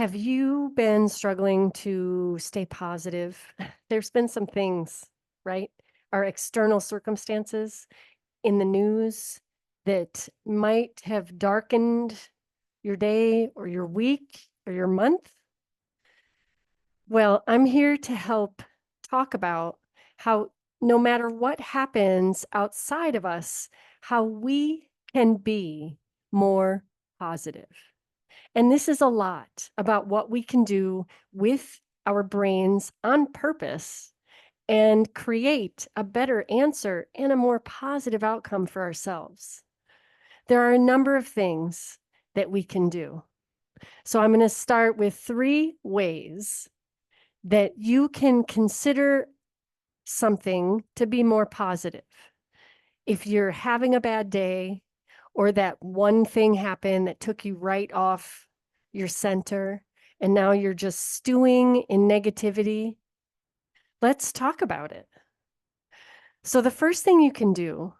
Have you been struggling to stay positive? There's been some things, right? Our external circumstances in the news that might have darkened your day or your week or your month. Well, I'm here to help talk about how no matter what happens outside of us, how we can be more positive. And this is a lot about what we can do with our brains on purpose and create a better answer and a more positive outcome for ourselves. There are a number of things that we can do. So I'm going to start with 3 ways that you can consider something to be more positive. If you're having a bad day, or that one thing happened that took you right off your center, and now you're just stewing in negativity, let's talk about it. So the first thing you can do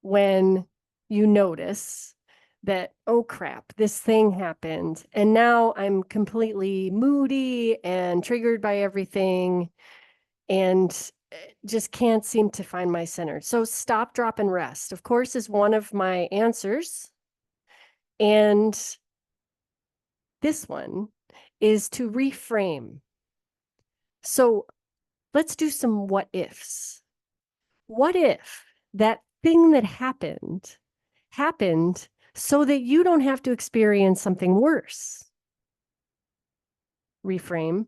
when you notice that, oh crap, this thing happened, and now I'm completely moody and triggered by everything, and just can't seem to find my center. So stop, drop, and rest, of course, is one of my answers. And this one is to reframe. So let's do some what ifs. What if that thing that happened so that you don't have to experience something worse? Reframe.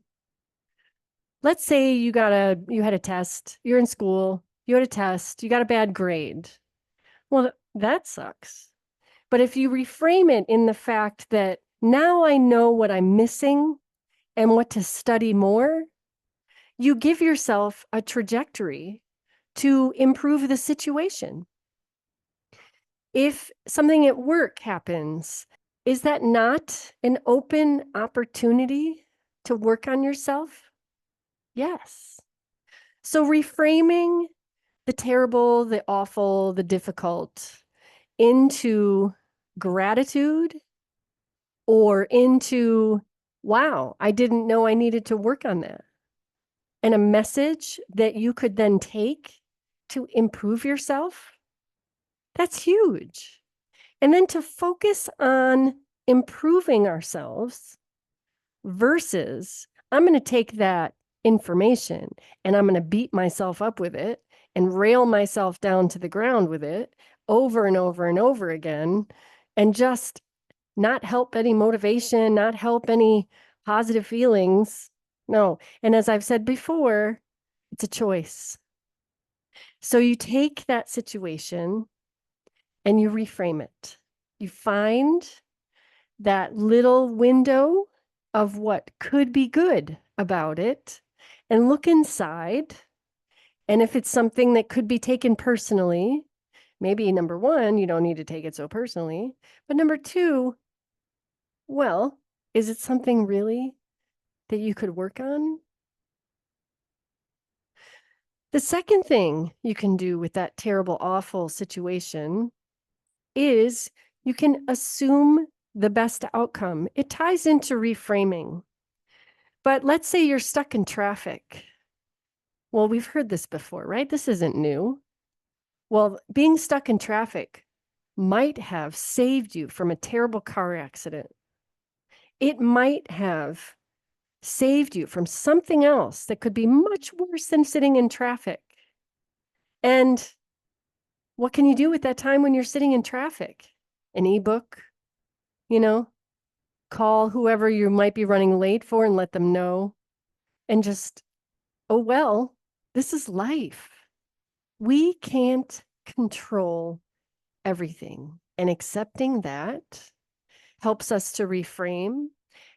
Let's say you had a test, you're in school, you had a test, you got a bad grade. Well, that sucks. But if you reframe it in the fact that now I know what I'm missing and what to study more, you give yourself a trajectory to improve the situation. If something at work happens, is that not an open opportunity to work on yourself? Yes. So reframing the terrible, the awful, the difficult into gratitude or into, wow, I didn't know I needed to work on that. And a message that you could then take to improve yourself, that's huge. And then to focus on improving ourselves versus I'm going to take that information and I'm going to beat myself up with it and rail myself down to the ground with it over and over and over again and just not help any motivation, not help any positive feelings. No. And as I've said before, it's a choice. So you take that situation and you reframe it. You find that little window of what could be good about it and look inside. And if it's something that could be taken personally, maybe number 1, you don't need to take it so personally. But number 2, well, is it something really that you could work on? The second thing you can do with that terrible, awful situation is you can assume the best outcome. It ties into reframing. But let's say you're stuck in traffic. Well, we've heard this before, right? This isn't new. Well, being stuck in traffic might have saved you from a terrible car accident. It might have saved you from something else that could be much worse than sitting in traffic. And what can you do with that time when you're sitting in traffic? An ebook, call whoever you might be running late for and let them know. And just, oh, well, this is life. We can't control everything. And accepting that helps us to reframe,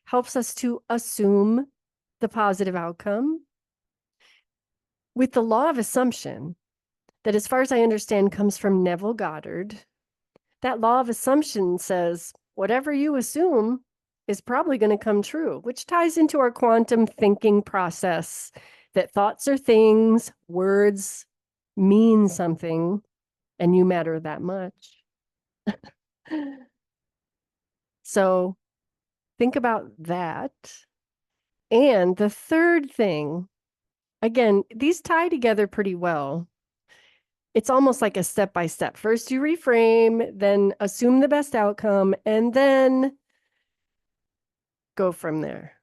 helps us to assume the positive outcome. With the law of assumption, that as far as I understand comes from Neville Goddard, that law of assumption says whatever you assume is probably going to come true, which ties into our quantum thinking process that thoughts are things, words mean something, and you matter that much. So think about that. And the third thing, again, these tie together pretty well. It's almost like a step by step. First, you reframe, then assume the best outcome, and then go from there.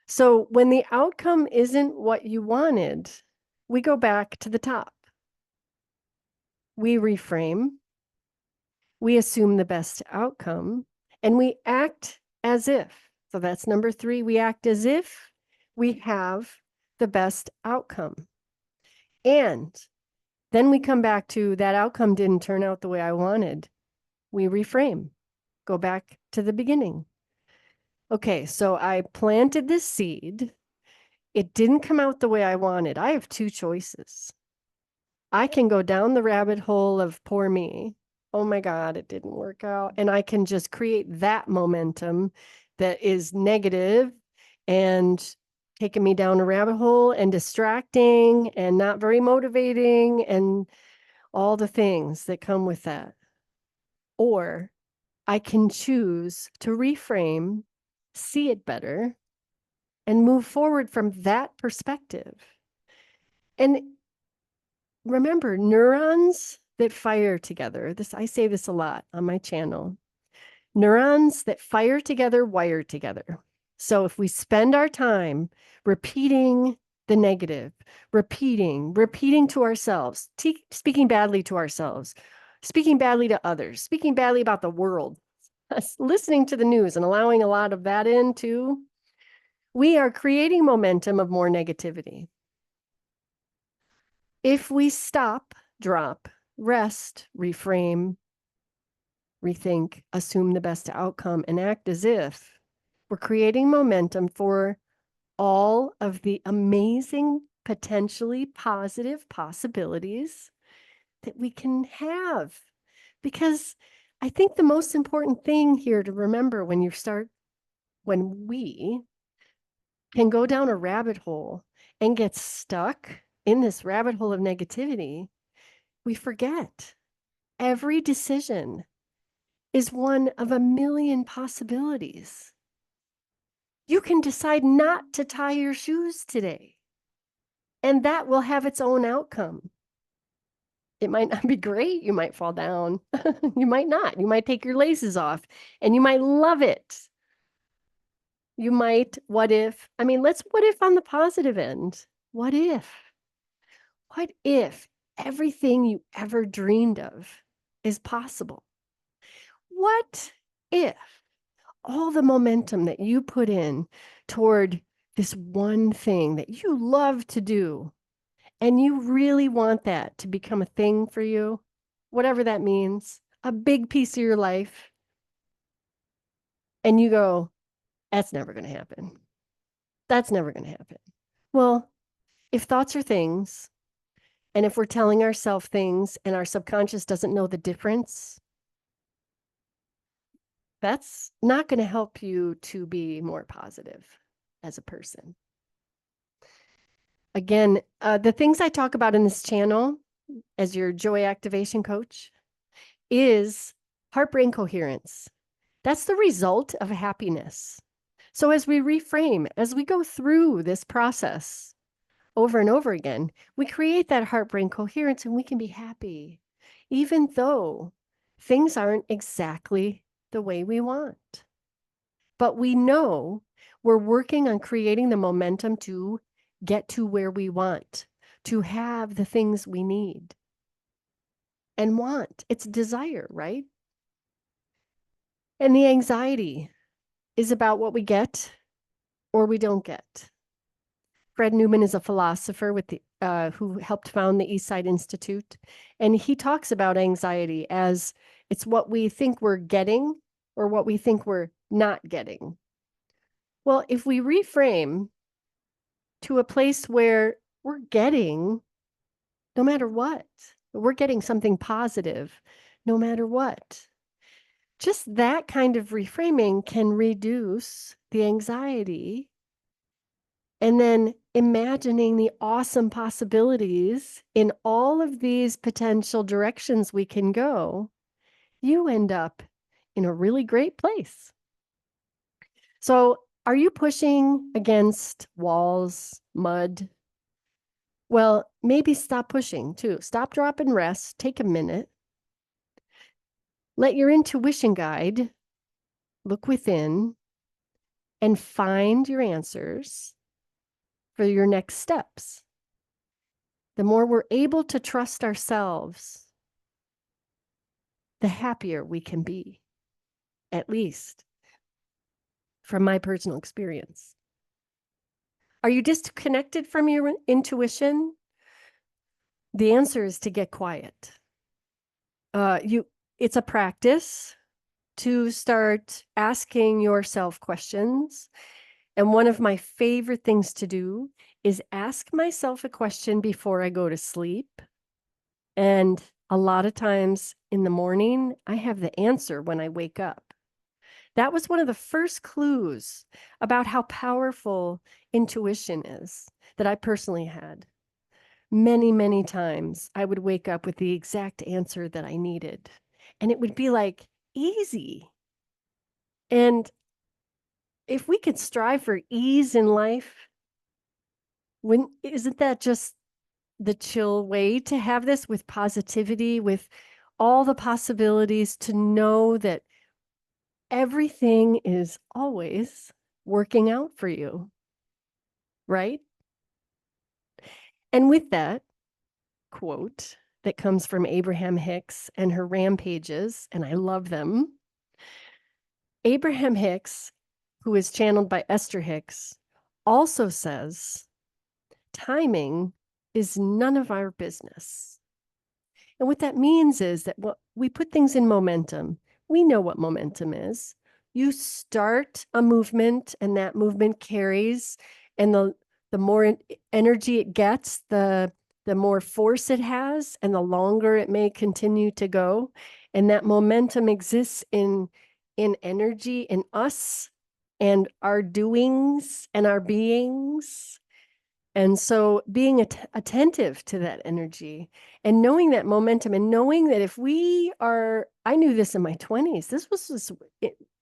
So when the outcome isn't what you wanted, we go back to the top. We reframe, we assume the best outcome, and we act as if. So that's number 3. We act as if we have the best outcome. And then we come back to that outcome didn't turn out the way I wanted. We reframe, go back to the beginning. Okay, so I planted this seed. It didn't come out the way I wanted. I have 2 choices. I can go down the rabbit hole of poor me. Oh my God, it didn't work out. And I can just create that momentum that is negative and taking me down a rabbit hole and distracting and not very motivating and all the things that come with that. Or I can choose to reframe, see it better, and move forward from that perspective. And remember, neurons that fire together, I say this a lot on my channel. Neurons that fire together, wire together. So if we spend our time repeating the negative, repeating to ourselves, speaking badly to ourselves, speaking badly to others, speaking badly about the world, listening to the news and allowing a lot of that in too, we are creating momentum of more negativity. If we stop, drop, rest, reframe, rethink, assume the best outcome, and act as if, we're creating momentum for all of the amazing, potentially positive possibilities that we can have. Because I think the most important thing here to remember when we can go down a rabbit hole and get stuck in this rabbit hole of negativity, we forget every decision is one of a million possibilities. You can decide not to tie your shoes today, and that will have its own outcome. It might not be great. You might fall down. You might not. You might take your laces off, and you might love it. You might, what if on the positive end. What if everything you ever dreamed of is possible? What if all the momentum that you put in toward this one thing that you love to do, and you really want that to become a thing for you, whatever that means, a big piece of your life, and you go, that's never going to happen. That's never going to happen. Well, if thoughts are things, and if we're telling ourselves things and our subconscious doesn't know the difference, that's not going to help you to be more positive as a person. Again, the things I talk about in this channel as your joy activation coach is heart-brain coherence. That's the result of happiness. So as we reframe, as we go through this process over and over again, we create that heart-brain coherence and we can be happy, even though things aren't exactly the way we want. But we know we're working on creating the momentum to get to where we want, to have the things we need and want. It's desire, right? And the anxiety is about what we get or we don't get. Fred Newman is a philosopher who helped found the East Side Institute. And he talks about anxiety as it's what we think we're getting or what we think we're not getting. Well, if we reframe to a place where we're getting, no matter what, we're getting something positive, no matter what, just that kind of reframing can reduce the anxiety. And then imagining the awesome possibilities in all of these potential directions we can go, you end up in a really great place. So, are you pushing against walls, mud? Well, maybe stop pushing too. Stop, drop, and rest. Take a minute. Let your intuition guide, look within, and find your answers for your next steps. The more we're able to trust ourselves, the happier we can be, at least from my personal experience. Are you disconnected from your intuition? The answer is to get quiet. It's a practice to start asking yourself questions. And one of my favorite things to do is ask myself a question before I go to sleep. And a lot of times in the morning, I have the answer when I wake up. That was one of the first clues about how powerful intuition is that I personally had. Many, many times I would wake up with the exact answer that I needed. And it would be like easy. And if we could strive for ease in life, isn't that just the chill way to have this, with positivity, with all the possibilities, to know that everything is always working out for you, right? And with that quote that comes from Abraham Hicks and her rampages, and I love them. Abraham Hicks, who is channeled by Esther Hicks, also says, timing is none of our business. And what that means is that we put things in momentum. We know what momentum is. You start a movement and that movement carries, and the more energy it gets, the more force it has, and the longer it may continue to go. And that momentum exists in energy in us and our doings and our beings. And so being attentive to that energy and knowing that momentum, and knowing that if we are, I knew this in my 20s, this was this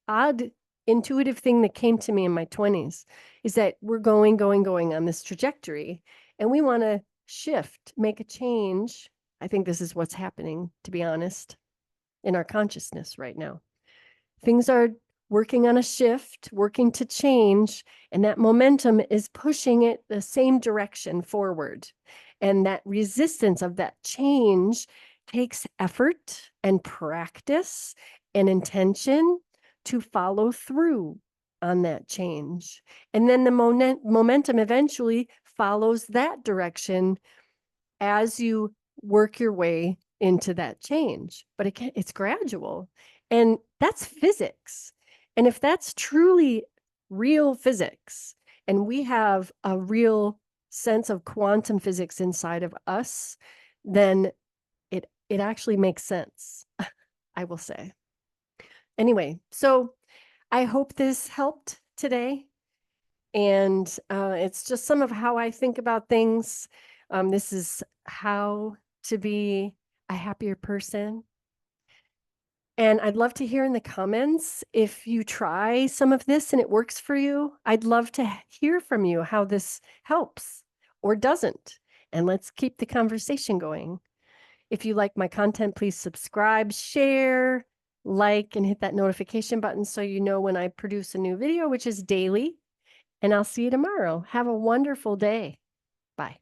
odd intuitive thing that came to me in my 20s, is that we're going on this trajectory and we want to shift, make a change. I think this is what's happening, to be honest, in our consciousness right now. Things are working on a shift, working to change, and that momentum is pushing it the same direction forward. And that resistance of that change takes effort and practice and intention to follow through on that change. And then the momentum eventually follows that direction as you work your way into that change. But it's gradual. And that's physics. And if that's truly real physics, and we have a real sense of quantum physics inside of us, then it actually makes sense, I will say. Anyway, so I hope this helped today. And it's just some of how I think about things. This is how to be a happier person. And I'd love to hear in the comments if you try some of this and it works for you. I'd love to hear from you how this helps or doesn't. And let's keep the conversation going. If you like my content, please subscribe, share, like, and hit that notification button so you know when I produce a new video, which is daily. And I'll see you tomorrow. Have a wonderful day. Bye.